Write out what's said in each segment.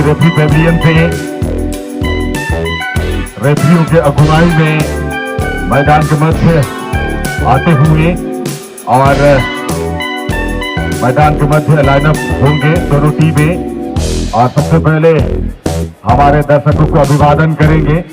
Referee Pavilion से रेफरियों के अगुवाई में मैदान के मध्य आते हुए और मैदान के मध्य लाइनअप होंगे दोनों टीमें। और सबसे पहले हमारे दर्शकों को अभिवादन करेंगे।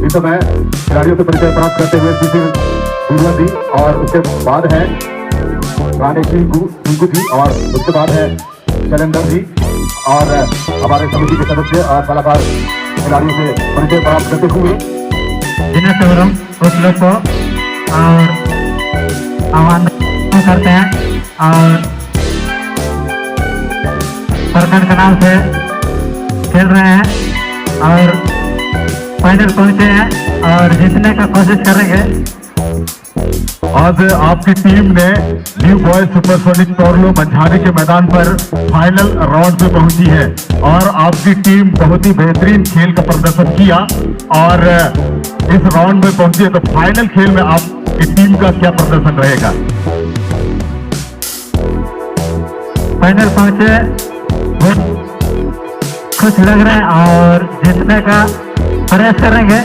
इस समय खिलाड़ियों से परिचय प्राप्त करते हुए शिशिर जी और उसके बाद है रानी टिंकू जी और उसके बाद है शैलेंद्र जी और हमारे समिति के सदस्य और कलाकार खिलाड़ियों से परिचय प्राप्त करते हुए उस लोग को और आह्वान करते हैं और प्रखंड के नाम से खेल रहे हैं और फाइनल पहुंचे हैं और जीतने का कोशिश करेंगे। आज आपकी टीम ने न्यू बॉयज सुपरसोनिक टोरलो मंझारी के मैदान पर फाइनल राउंड में पहुंची है और आपकी टीम बहुत ही बेहतरीन खेल का प्रदर्शन किया और इस राउंड में पहुंची है। तो फाइनल खेल में आपकी टीम का क्या प्रदर्शन रहेगा? फाइनल पहुंचे, बहुत खुश लग रहे हैं और जीतने का प्रयास करेंगे।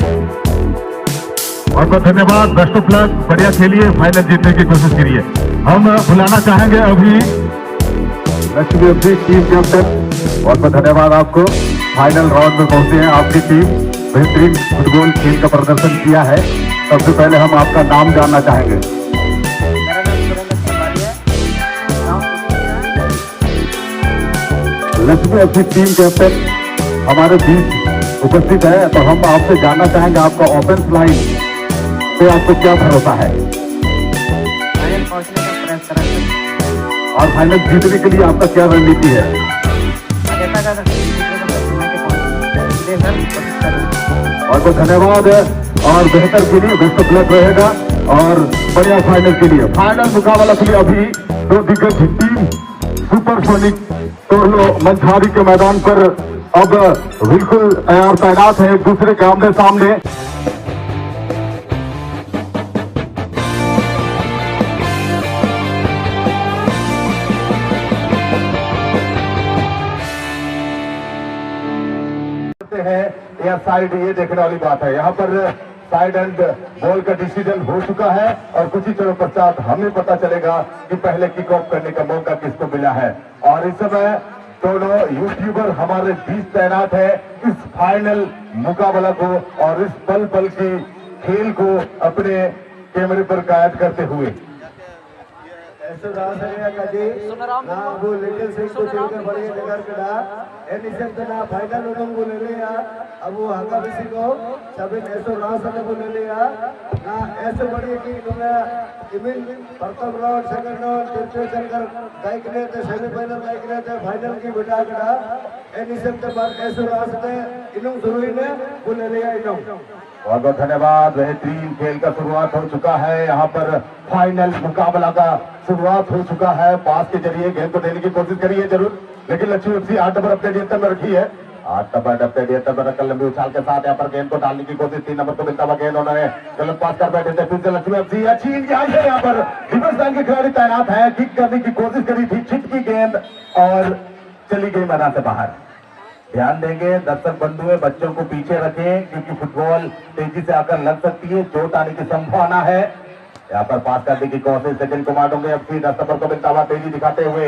बहुत धन्यवाद, बेस्ट ऑफ लक, बढ़िया खेलिए, फाइनल जीतने की कोशिश करिए। हम बुलाना चाहेंगे अभी लक्ष्मी एफसी टीम कैप्टन। बहुत बहुत धन्यवाद आपको, फाइनल राउंड में पहुंचे हैं आपकी टीम, बेहतरीन फुटबॉल खेल का प्रदर्शन किया है। सबसे पहले हम आपका नाम जानना चाहेंगे। लक्ष्मी एफसी टीम कैप्टन हमारे बीच उपस्थित है, तो हम आपसे जानना चाहेंगे आपका ऑफेंस लाइन पे आपको क्या भरोसा है फाइनल पहुंचने का प्रयास करेंगे और फाइनल जीतने के लिए आपका क्या रणनीति है? और तो धन्यवाद और बेहतर के लिए बेस्ट ऑफ लक रहेगा और बढ़िया फाइनल के लिए। फाइनल मुकाबला के लिए अभी दो दिग्गज टीम सुपरसोनिक टोरलो मंझारी के मैदान पर अब बिल्कुल तैयार तैनात है एक दूसरे के आमने सामने। या साइड, ये देखने वाली बात है। यहाँ पर साइड एंड बॉल का डिसीजन हो चुका है और कुछ ही क्षणों पश्चात हमें पता चलेगा कि पहले किक ऑफ करने का मौका किसको मिला है। और इस समय दोनों यूट्यूबर हमारे बीच तैनात है इस फाइनल मुकाबला को और इस पल पल की खेल को अपने कैमरे पर कैद करते हुए। ऐसे ना वो लिटिल सिंह को चलकर बड़ी नगर कड़ा एनी से ना फाइनल उन्होंने बोले लिया अब वो हंगा बिसी को सभी ऐसे रास ने बोले लिया ना ऐसे बड़ी की इन्होंने इमिन प्रथम राउंड सेकंड राउंड तीसरे चलकर बाइक ने थे सेमीफाइनल बाइक ने थे फाइनल की बिठा कड़ा एनी से बाद ऐसे रास ने इन्होंने जरूरी ने बोले लिया इन्होंने। बहुत बहुत धन्यवाद, बेहतरीन खेल का शुरुआत हो चुका है। यहाँ पर फाइनल मुकाबला का शुरुआत हो चुका है। पास के जरिए गेंद को देने की कोशिश करिए जरूर, लेकिन लक्ष्मी एफसी 8 नंबर अपने नियंत्रण में रखी है। 8 नंबर अपने नियंत्रण में रखकर लंबी उछाल के साथ यहाँ पर गेंद को डालने की कोशिश 3 नंबर को मिलता हुआ गेंद उन्होंने गलत पास कर बैठे थे। फिर से लक्ष्मी एफसी अच्छी यहाँ पर डिफेंस लाइन के खिलाड़ी तैनात है, किक करने की कोशिश करी थी, छिटकी गेंद और चली गई मैदान से बाहर। ध्यान देंगे दर्शक बंधुओं, बच्चों को पीछे रखें क्योंकि फुटबॉल तेजी से आकर लग सकती है, चोट आने की संभावना है। यहाँ पर पास करने की कोशिश सेकंड को मारोगे अब 10 नंबर को मिलता हुआ तेजी दिखाते हुए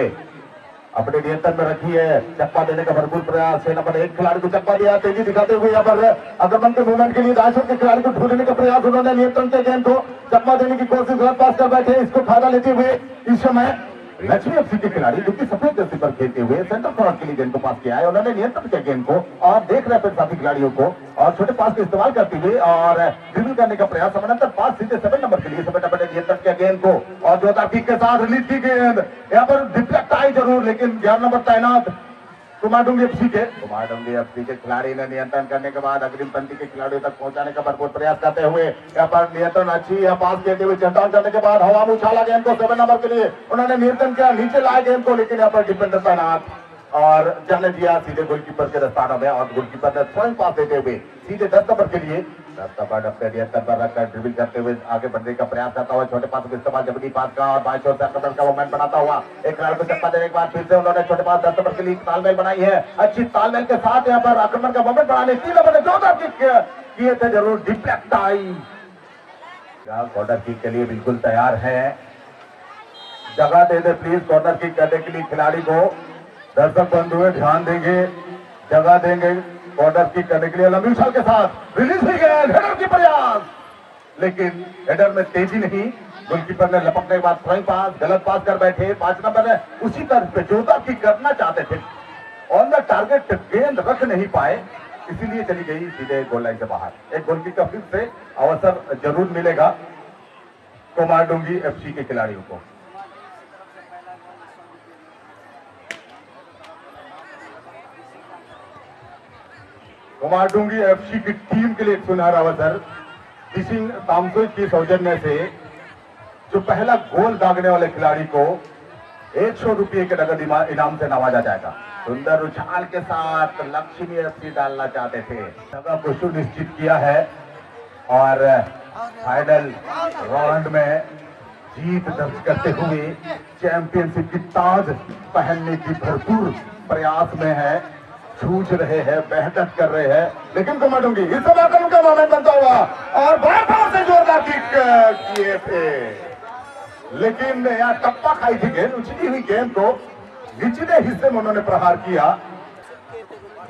अपने नियंत्रण में रखी है। चप्पा देने का भरपूर प्रयास, 6 नंबर 1 खिलाड़ी को चप्पा दिया तेजी दिखाते हुए। यहाँ पर आक्रमण के मूवमेंट के लिए दाशर के खिलाड़ी को ढूंढने का प्रयास, उन्होंने नियंत्रण के गेंद को चप्पा देने की कोशिश, गलत पास कर बैठे, इसको फायदा लेते हुए इस समय लक्ष्मी एफसी के खिलाड़ी जो कि सफेद जर्सी पर खेलते हुए सेंटर फॉरवर्ड के लिए गेंद को पास किया है, उन्होंने नियंत्रण किया गेंद को और देख रहे हैं साथी खिलाड़ियों को और छोटे पास का इस्तेमाल करते हुए और ड्रिबल करने का प्रयास, समानांतर पास सीधे 7 नंबर के लिए, 7 नंबर ने नियंत्रण किया गेंद को और जोरदार किक के साथ रिलीज की गेंद, यहाँ पर डिफ्लेक्ट आई जरूर, लेकिन 11 नंबर तैनात कुमारडुंगी एफसी के खिलाड़ी ने नियंत्रण करने के बाद अग्रिम पंक्ति के खिलाड़ियों तक पहुंचाने का भरपूर प्रयास करते हुए यहाँ पर नियंत्रण अच्छी या पास खेलते हुए चट्टान करने के बाद हवा में उछाला गेंद को 7 नंबर के लिए, उन्होंने नियंत्रण किया, नीचे लाए गेंद को, लेकिन यहाँ पर डिफेंडर तैनात और जाने दिया सीधे गोलकीपर के दस्तानों में और गोलकीपर ने थ्रोइंग पास देते हुए सीधे 10 नंबर के लिए 10 नंबर अपने नियंत्रण पर रखकर ड्रिबल करते हुए आगे बढ़ने का प्रयास करता हुआ छोटे पास का इस्तेमाल जबरदस्ती पास का और बाईं ओर से आक्रमण का मूवमेंट बनाता हुआ एक खिलाड़ी को चक्का देने के बाद फिर से उन्होंने छोटे पास 10 नंबर के लिए तालमेल बनाई है, अच्छी तालमेल के साथ यहाँ पर आक्रमण का मूवमेंट बनाने 3 नंबर ने जोरदार किक किए थे, जरूर डिफ्लेक्ट आई, कॉर्नर किक के लिए बिल्कुल तैयार है, जगह दे दे प्लीज कॉर्नर किक करने के लिए खिलाड़ी को, दर्शक बंधुए ध्यान देंगे, जगह देंगे कॉर्नर किक करने के लिए, लंबी उछाल के साथ रिलीज हुई गेंद, हेडर की प्रयास, लेकिन हेडर में तेजी नहीं, गोलकीपर ने लपकने के बाद थ्रोइंग पास गलत पास कर बैठे, 5 नंबर ने उसी तर्ज पे जोरदार किक करना चाहते थे, ऑन द टारगेट गेंद रख नहीं पाए, इसीलिए चली गई सीधे गोल लाइन से बाहर। एक गोल किक का फिर से अवसर जरूर मिलेगा कुमारडुंगी एफसी के खिलाड़ियों को। कुमारडुंगी एफसी की टीम के लिए एक सुनहरा अवसर, किसिंग तामसोई की सौजन्य से जो पहला गोल दागने वाले खिलाड़ी को 100 रुपये के नगद इनाम से नवाजा जाएगा। सुंदर उछाल के साथ लक्ष्मी एफसी डालना चाहते थे, जगह को सुनिश्चित किया है और फाइनल राउंड में जीत दर्ज करते हुए चैंपियनशिप की ताज पहनने की भरपूर प्रयास में है, जूझ रहे हैं, मेहनत कर रहे हैं, लेकिन कुमारडुंगी इस समय आक्रमण का मोमेंट बनता हुआ और बार से जोरदार किक किए थे, लेकिन यहाँ टप्पा खाई थी गेंद, उछली हुई गेंद को निचले हिस्से में उन्होंने प्रहार किया,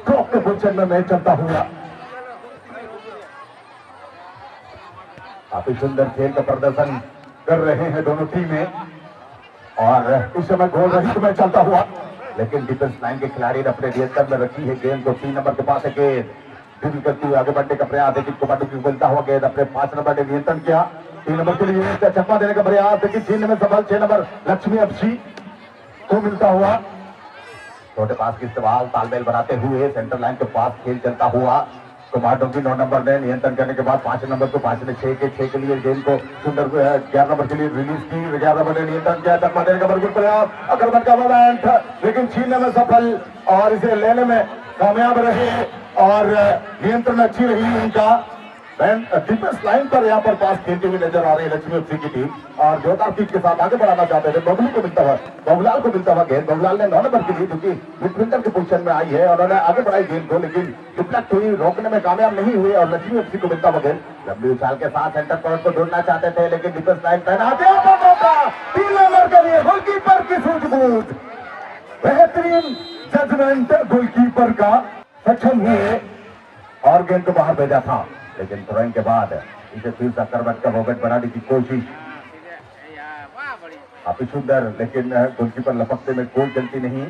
ड्रॉप के पोजीशन में मैच चलता हुआ। काफी सुंदर खेल का प्रदर्शन कर रहे हैं दोनों टीमें और इस समय गोल रहित में चलता हुआ, लेकिन डिफेंस लाइन के खिलाड़ी ने अपने नियंत्रण में रखी है गेंद को, 3 नंबर के पास है गेंद, ड्रिबल करते हुए आगे बढ़ने का प्रयास, लेकिन कुमारडुंगी को मिलता हुआ गेंद अपने 5 नंबर ने नियंत्रण किया, 3 नंबर के लिए चक्का देने का प्रयास, लेकिन 6 नंबर सफल, 6 नंबर लक्ष्मी एफसी को मिलता हुआ, छोटे पास की इस्तेमाल तालमेल बनाते हुए सेंटर लाइन के पास खेल चलता हुआ, कुमारडुंगी 9 नंबर ने नियंत्रण करने के बाद 5 नंबर को 5 ने 6 के लिए गेंद को सुंदर 11 नंबर के लिए रिलीज की, 11 नंबर ने नियंत्रण किया, चकमा देने का भरपूर प्रयास, आक्रमण का मोमेंट, लेकिन छीनने में सफल और इसे लेने में कामयाब रहे और नियंत्रण अच्छी रही उनका। डिफेंस लाइन पर यहाँ पर पास खेलते हुए नजर आ रही है लक्ष्मी एफसी की टीम और जोरदार किक के साथ आगे बढ़ाना चाहते थे, बबलू को मिलता हुआ, बबुलाल को मिलता हुआ गेंद, बबुलाल ने 9 नंबर के लिए जो कि मिडफील्डर की पोजीशन में आई है और उन्होंने आगे बढ़ाई गेंद को, लेकिन डिफ्लेक्ट हुई, रोकने में कामयाब नहीं हुए और लक्ष्मी एफसी को मिलता हुआ गेंद, लंबी उछाल के साथ सेंटर पॉइंट को ढूंढना चाहते थे, लेकिन डिफेंस लाइन तैनात 3 नंबर के लिए गोलकीपर की सूझबूझ, बेहतरीन जजमेंट गोलकीपर का, सक्षम हुए और गेंद को बाहर भेजा था, लेकिन थ्रोइंग के बाद इसे फिर से आक्रमण का मोमेंट बनाने की कोशिश, काफी सुंदर, लेकिन गोलकीपर लपकते में कोई गलती नहीं।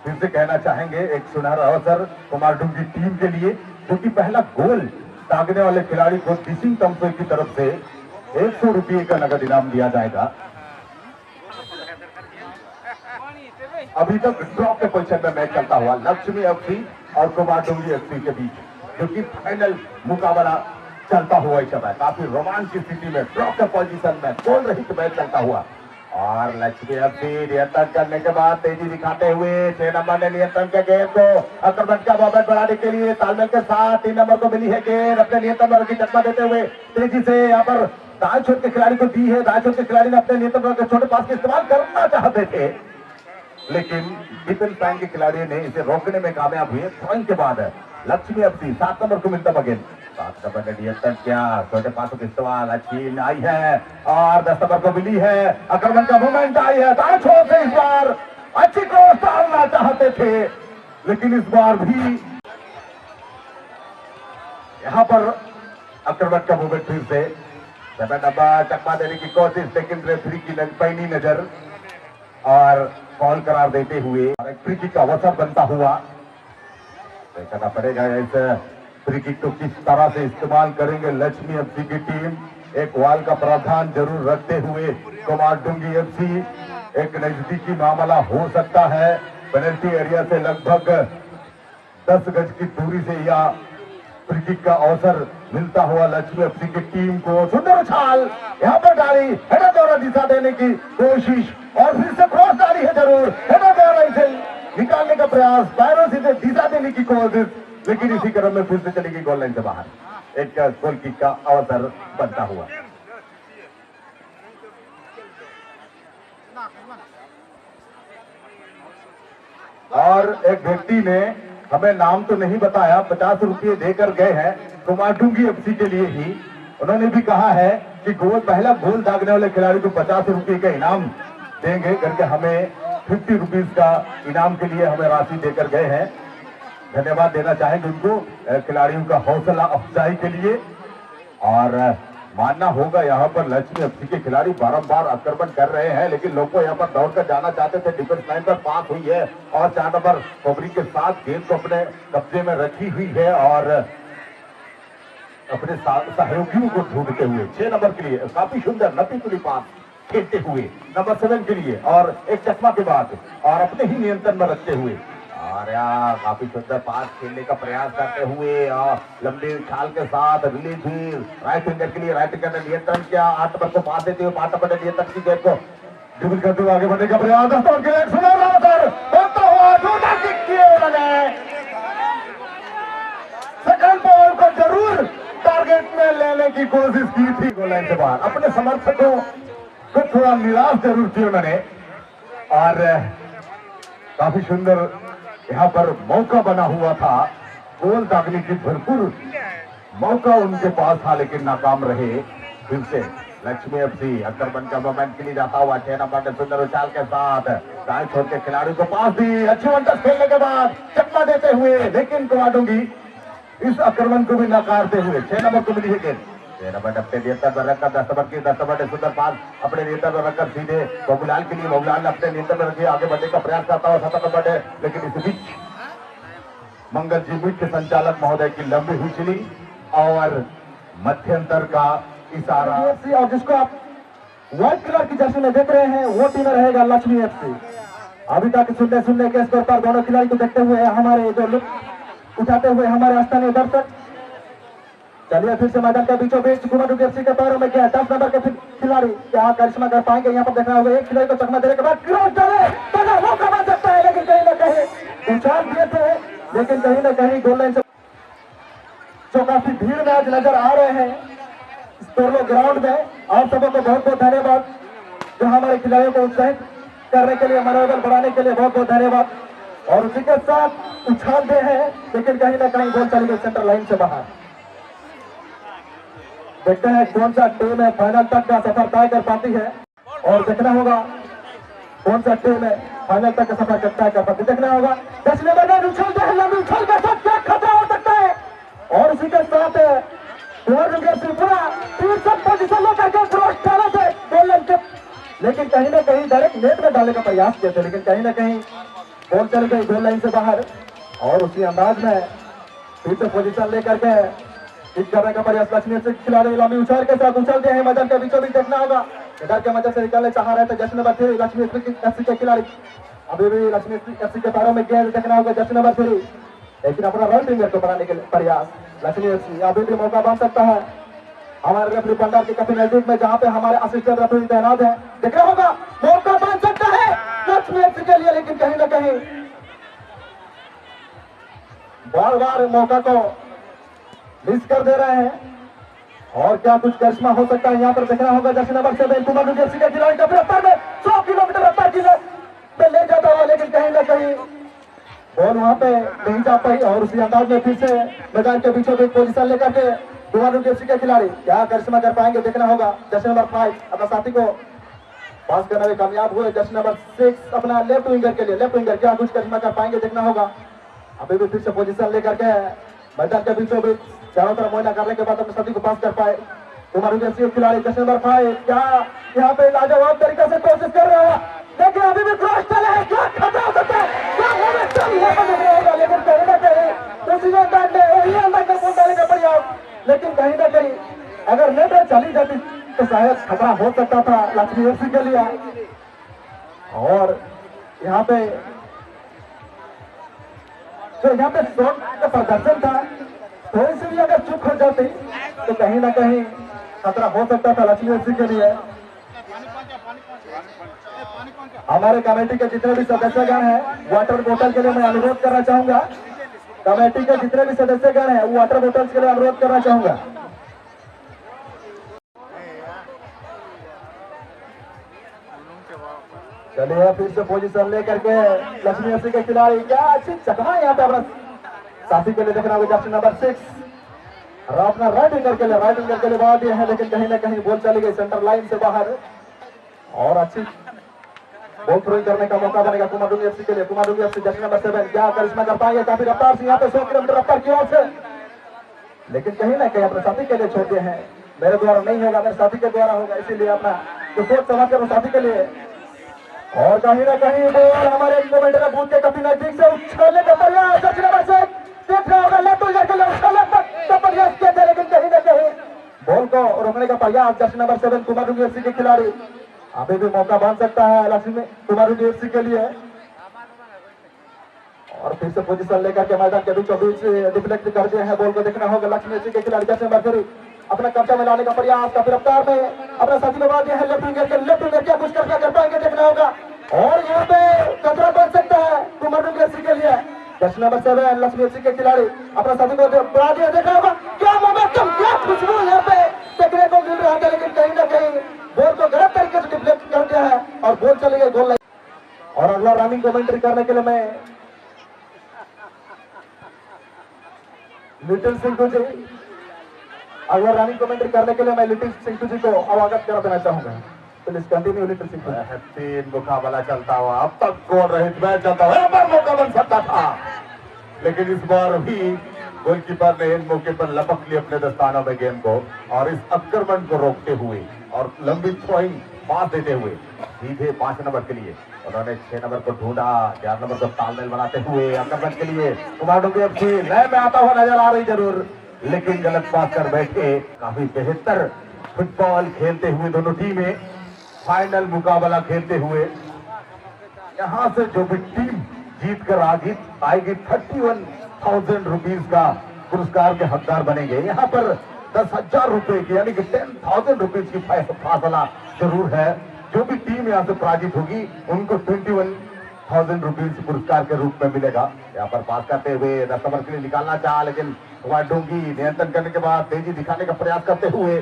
फिर से कहना चाहेंगे एक सुनहरा अवसर कुमारडुंगी टीम के लिए, जो कि पहला गोल दागने वाले खिलाड़ी को किसिंग तामसोई की तरफ से 100 रुपये का नगद इनाम दिया जाएगा। अभी तक ड्रॉप के पोजीशन में मैच चलता हुआ लक्ष्मी एफसी और कुमारडुंगी एफसी के बीच, जो कि फाइनल मुकाबला चलता हुआ इस समय काफी रोमांच की स्थिति में ड्रॉप के पोजीशन में गोल रहित मैच चलता हुआ और लक्ष्मी एफसी नियंत्रण करने के बाद तेजी दिखाते हुए 6 नंबर ने नियंत्रण के गेंद को आक्रमण का मोमेंट बढ़ाने के लिए तालमेल के साथ 3 नंबर को मिली है गेंद, अपने नियंत्रण की चकमा देते हुए तेजी से यहाँ पर दाएं छोर के खिलाड़ी को दी है, दाएं छोर के खिलाड़ी ने अपने नियंत्रण के छोटे पास का इस्तेमाल करना चाहते थे, लेकिन डिफेंस लाइन के खिलाड़ी ने इसे रोकने में कामयाब हुए। थ्रोइंग के बाद लक्ष्मी एफसी 7 नंबर को मिलता बगेन, 7 नंबर ने नियंत्रण किया, छोटे पासों का इस्तेमाल अच्छी आई है और 10 नंबर को मिली है, आक्रमण का मोमेंट आई है, दाएं छोर से इस बार अच्छी क्रॉस डालना चाहते थे, लेकिन इस बार भी यहाँ पर आक्रमण का मोमेंट फिर से 7 नंबर चकमा देने की कोशिश, लेकिन रेफरी की पैनी नजर और कॉल करार देते हुए एक फ्री किक का अवसर बनता हुआ देखना पड़ेगा। इस फ्री किक को किस तरह से इस्तेमाल करेंगे लक्ष्मी एफसी की टीम। एक वाल का प्रावधान जरूर रखते हुए कुमारडुंगी एफसी एक नजदीकी मामला हो सकता है। पेनल्टी एरिया से लगभग 10 गज की दूरी से या फ्री किक का अवसर मिलता हुआ लक्ष्मी एफसी की टीम को। सुंदर उछाल यहाँ पर डाली, हेडर द्वारा दिशा देने की कोशिश और फिर से क्रॉस डाली है जरूर, हेडर द्वारा इसे निकालने का प्रयास, पैरों से दिशा देने की कोशिश, लेकिन इसी क्रम में फिर से चली गई गोल लाइन से बाहर। एक गोल किक का अवसर बनता हुआ। और एक व्यक्ति ने हमें नाम तो नहीं बताया, 50 रुपये देकर गए हैं कुमारडुंगी एफसी के लिए ही। उन्होंने भी कहा है कि पहला गोल दागने वाले खिलाड़ी को 50 रुपये का इनाम देंगे करके हमें 50 रुपीज का इनाम के लिए हमें राशि देकर गए हैं। धन्यवाद देना चाहेंगे उनको खिलाड़ियों का हौसला अफजाई के लिए। और मानना होगा यहाँ पर लक्ष्मी एफसी के खिलाड़ी बारंबार आक्रमण कर रहे हैं, लेकिन लोग को यहाँ पर दौड़कर जाना चाहते थे। डिफेंस लाइन पर पास हुई है और 4 नंबर कोबरी के साथ गेंद को अपने कब्जे में रखी हुई है और अपने सहयोगियों को ढूंढते हुए 6 नंबर के लिए काफी सुंदर नपी तुली पास खेलते हुए नंबर 7 के लिए और एक चकमा के बाद और अपने ही नियंत्रण में रखते हुए और यार काफी सुंदर पास खेलने का प्रयास करते हुए और लंबी उछाल के साथ रिलीज हुई राइट विंगर के लिए। राइट विंगर ने नियंत्रण किया, 8 नंबर को पास देते हुए 5 नंबर ने नियंत्रण की गेंद को ड्रिबल करते हुए आगे बढ़ने का प्रयास। दोस्तों के लिए सुना होता हुआ छोटा किक किए उन्होंने सेकंड बॉल को जरूर टारगेट में लेने की कोशिश की थी गोल लाइन से बाहर। अपने समर्थकों को थोड़ा निराश जरूर किया उन्होंने और काफी सुंदर यहाँ पर मौका बना हुआ था, गोल दागने की भरपूर मौका उनके पास था, लेकिन नाकाम रहे। फिर से लक्ष्मी एफसी आक्रमण का मोमेंट के लिए जाता हुआ 6 नंबर ने सुंदर उछाल के साथ दाएं छोर के खिलाड़ी को पास दी। अच्छी वनटच खेलने के बाद चकमा देते हुए, लेकिन कुमारडुंगी इस आक्रमण को भी नकारते हुए 6 नंबर को मिली है गेंद। 6 नंबर अपने नियंत्रण पर रखकर 10 नंबर की 10 नंबर ने सुंदर पास अपने नियंत्रण पर रखकर सीधे बाबूलाल के लिए, बाबूलाल ने अपने नियंत्रण में रखी, आगे बढ़ने का प्रयास करता हुआ 7 नंबर ने, लेकिन इस बीच मंगल जी मुख्य संचालक महोदय की लंबी हुई चली और मध्यंतर का इशारा। और जिसको आप व्हाइट कलर की जर्सी में देख रहे हैं वो टीम रहेगा लक्ष्मी एफसी। अभी तक शून्य के स्कोर पर दोनों खिलाड़ी को देखते हुए हमारे जो लुक उठाते हुए हमारे स्थानीय दर्शक। चलिए फिर से मैदान के बीचों बीच कुमारडुंगी एफसी के पैरों में गया 10 नंबर के खिलाड़ी क्या करिश्मा कर पाएंगे। यहाँ पर देखना होगा एक खिलाड़ी को चकमा देने के बाद क्रॉस डाले तो मौका बन सकता है, लेकिन कहीं ना कहीं उछाल दिए थे, लेकिन कहीं ना कहीं गोल लाइन से जो काफी भीड़ में आज नजर आ रहे हैं स्टोरलो ग्राउंड में। आप सबों को बहुत बहुत धन्यवाद जो हमारे खिलाड़ियों को उत्साहित करने के लिए, मनोबल बढ़ाने के लिए बहुत बहुत धन्यवाद। और उसी के साथ उछाल दे हैं, लेकिन कहीं ना कहीं गोल चली गई सेंटर लाइन से बाहर। देखते हैं कौन सा टीम है फाइनल तक का सफर तय कर पाती है और देखना होगा कौन सा टीम है फाइनल तक का सफर तय कर पाती। देखना होगा 10 नंबर उछल दे, लंबी उछल के साथ क्या खतरा हो सकता है और उसी के साथ पूरा 300 पोजीशन लेकर के क्रॉस डाला थे गोल लाइन के, लेकिन कहीं ना कहीं डायरेक्ट नेट में डालने का प्रयास किए थे, लेकिन कहीं ना कहीं बॉल चल गई गोल लाइन से बाहर। और उसी अंदाज में फिर से पोजीशन लेकर के हिट करने का प्रयास लक्ष्मी एफसी खिलाड़ी लंबी उछाल के साथ उछलते हैं मैदान के बीचों बीच। देखना होगा इधर के मदद से निकालने चाह रहे थे जश्न नंबर 3 लक्ष्मी एफसी के खिलाड़ी। अभी भी लक्ष्मी एफसी के पैरों में गेंद देखना होगा जश्न नंबर 3, लेकिन अपना राइट विंगर को बनाने के प्रयास लक्ष्मी एफसी। अभी भी मौका बन सकता है हमारे रेफरी पंडाल के काफी नजदीक में जहां पे हमारे असिस्टेंट रेफरी तैनात है। देखना होगा मौका बन सकता है लक्ष्मी एफसी के लिए, लेकिन कहीं ना कहीं बार बार मौका को मिस कर दे रहे हैं और क्या कुछ करिश्मा हो सकता है यहाँ पर। देखना होगा जर्सी नंबर 7 कुमारडुंगी एफसी के खिलाड़ी का रफ्तार में 100 किलोमीटर रफ्तार की में ले जाता हुआ, लेकिन कहीं ना कहीं बॉल वहां पे नहीं जा पाई। और उसी अंदाज में फिर से मैदान के बीचों बीच पोजीशन लेकर के कुमारडुंगी एफसी के खिलाड़ी क्या करिश्मा कर पाएंगे। देखना होगा जर्सी नंबर 5 अपना साथी को पास करने में कामयाब हुए। जर्सी नंबर 6 अपना लेफ्ट विंगर के लिए, लेफ्ट विंगर क्या कुछ करिश्मा कर पाएंगे। देखना होगा अभी भी फिर से पोजीशन लेकर के मैदान के बीचों बीच चारों तरफ मोहना करने के बाद अपने साथी को पास कर पाए कुमारडुंगी एफसी के खिलाड़ी। जर्सी नंबर 5 क्या यहाँ पे लाजवाब तरीके से कोशिश कर रहा है देखिए अभी भी क्रॉस चला है, क्या खतरा हो सकता है, क्या मोमेंटम यहाँ पर दिख रहा होगा, लेकिन कहीं ना कहीं उसी अंदाज में वही अंदाज में बॉल डालने का प्रयास, लेकिन कहीं ना कहीं अगर नेट चली जाती तो शायद खतरा हो सकता था लक्ष्मी एफसी के लिए। और यहाँ पे शॉट का प्रदर्शन था, थोड़ी सी भी अगर चुप हो जाती तो कहीं ना कहीं खतरा हो सकता था लक्ष्मी एफसी के लिए। हमारे कमेटी के जितने भी सदस्यगण हैं वाटर बोतल के लिए मैं अनुरोध करना चाहूंगा, कमेटी के जितने भी सदस्यगण हैं वो वाटर बोतल के लिए अनुरोध करना चाहूंगा। चलिए फिर से पोजीशन लेकर के लक्ष्मी एफसी के खिलाड़ी, क्या अच्छी चकमा यहाँ पे अपना साथी के लिए देखना होगा, जर्सी नंबर 6 और अपना राइट विंगर के लिए बात यह है, लेकिन कहीं ना कहीं बॉल चली गई सेंटर लाइन से बाहर और अच्छी बॉल थ्रोइंग करने का मौका बनेगा कुमारडुंगी एफसी के लिए। कुमारडुंगी एफसी जर्सी नंबर 7 क्या करिश्मा कर पाएंगे, काफी रफ्तार से यहाँ पे 100 किलोमीटर रफ्तार की ओर से, लेकिन कहीं ना कहीं अपने साथी के लिए छोड़ते हैं, मेरे द्वारा नहीं होगा मेरे साथी के द्वारा होगा, इसीलिए अपना तो सोच समझ कर साथी के लिए। और कहीं ना कहीं बॉल हमारे कमेंटेटर बूथ के काफी नजदीक से उछालने का प्रयास जर्सी नंबर 6 देख रहा होगा, लेफ्ट विंगर के लिए उछालने का प्रयास किया था, लेकिन कहीं ना कहीं बॉल को रोकने का प्रयास जर्सी नंबर 7 कुमारडुंगी एफसी के खिलाड़ी। अभी भी मौका बन सकता है लक्ष्मी कुमारडुंगी एफसी के लिए। और फिर से पोजीशन लेकर के मैदान के बीचों बीच डिफ्लेक्ट कर दिए हैं, बॉल को देखना होगा लक्ष्मी एफसी के खिलाड़ी जर्सी नंबर 3 अपना कब्जा में लाने का प्रयास, काफी रफ्तार में अपना साथी को बात है, लेफ्ट विंगर क्या कुछ कर पाएंगे देखना होगा। और यहाँ पे खतरा बन सकता है कुमारडुंगी एफसी के लिए, जर्सी नंबर 7 लक्ष्मी एफसी के खिलाड़ी अपना साथी को बढ़ा दिया, देखना होगा क्या मोमेंटम क्या खुशबू यहाँ पे देखने को मिल रहा है, लेकिन कहीं ना कहीं बॉल को गलत तरीके से डिफ्लेक्ट कर दिया है और बॉल चली गई गोल लाइन। और अगला रनिंग कमेंट्री करने के लिए मैं लिटिल सिंटू जी, अगला रनिंग कमेंट्री करने के लिए मैं लिटिल सिंटू जी को अवगत करा देना चाहूंगा। Please continue little Sintu. बेहतरीन मुकाबला चलता हुआ, अब तक गोल रहित मैच चलता हुआ, पर मौका बन सकता था, लेकिन इस बार भी गोलकीपर ने इन मौके पर लपक ली अपने दस्तानों में गेंद को और इस आक्रमण को रोकते हुए और लंबी थ्रोइंग पास देते हुए सीधे 5 नंबर के लिए उन्होंने 6 नंबर को ढूंढा, 4 नंबर को तालमेल बनाते हुए आक्रमण के लिए कुमारडुंगी एफसी लय में आता हुआ नजर आ रही जरूर, लेकिन गलत पास कर बैठे। काफी बेहतर फुटबॉल खेलते हुए दोनों टीमें फाइनल मुकाबला खेलते हुए यहाँ से जो भी टीम जीत कर आएगी 31,000 रुपीज का पुरस्कार के हकदार बनेंगे। यहाँ पर 10,000 रुपए की यानी कि 10,000 रुपीज की फासला जरूर है। जो भी टीम यहाँ से पराजित होगी उनको 21,000 रुपीज पुरस्कार के रूप में मिलेगा। यहाँ पर पास करते हुए 10 नंबर के लिए निकालना चाहा, लेकिन कुमारडुंगी नियंत्रण करने के बाद तेजी दिखाने का प्रयास करते हुए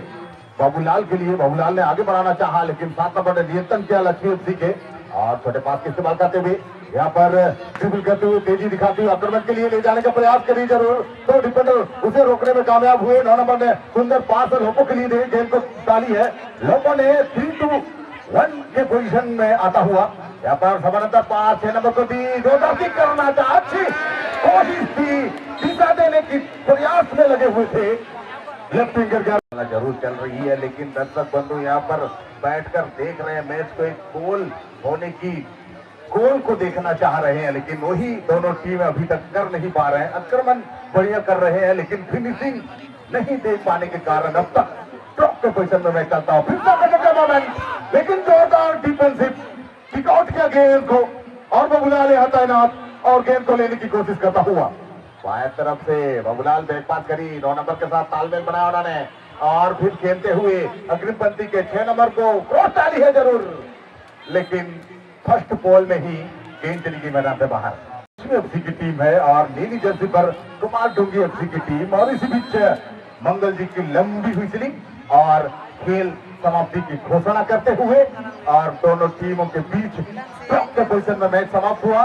बाबूलाल के लिए बाबूलाल ने आगे बढ़ाना चाहा, लेकिन 7 नंबर ने नियंत्रण किया लक्ष्मी एफसी के और छोटे पास का इस्तेमाल करते हुए यहाँ पर ड्रिबल करते हुए तेजी दिखाते हुए आक्रमण के लिए ले जाने का प्रयास करी जरूर, तो डिफेंडर उसे रोकने में कामयाब हुए। 9 नंबर ने सुंदर पास लोपो के लिए गेंद को डाली है, लोपो ने 3-2-1 के पोजीशन में आता हुआ यहाँ पर समानांतर पास 6 नंबर को दी, करना चाहा, अच्छी कोशिश थी, दिशा देने की प्रयास में लगे हुए थे। लेफ्ट विंगर जरूर चल रही है, लेकिन दर्शक बंधु यहाँ पर बैठकर देख रहे हैं मैच को, एक गोल होने की गोल को देखना चाह रहे हैं, लेकिन वही दोनों टीमें अभी तक कर नहीं पा रहे हैं। आक्रमण बढ़िया कर रहे हैं, लेकिन फिनिशिंग नहीं देख पाने के कारण अब तक ड्रॉप के पोजीशन में मैं चलता हूँ। फिर से मोमेंट, लेकिन जोरदार डिफेंसिव किक आउट किया गेंद को और बाबूलाल यहाँ तैनात और गेंद को लेने की कोशिश करता हुआ बाएं तरफ से बाबूलाल बैक पास करी, 9 नंबर के साथ तालमेल बनाया उन्होंने और फिर खेलते हुए अग्रिम पंक्ति के 6 नंबर को क्रॉस डाली है जरूर, लेकिन फर्स्ट बॉल में ही गेंद चली गई मैदान से बाहर। एफसी की टीम है और नीली जर्सी पर कुमारडुंगी एफसी की टीम, और इसी बीच मंगल जी की लंबी व्हिसलिंग और खेल समाप्ति की घोषणा करते हुए और दोनों टीमों के बीच ड्रॉप के पोजीशन में मैच समाप्त हुआ।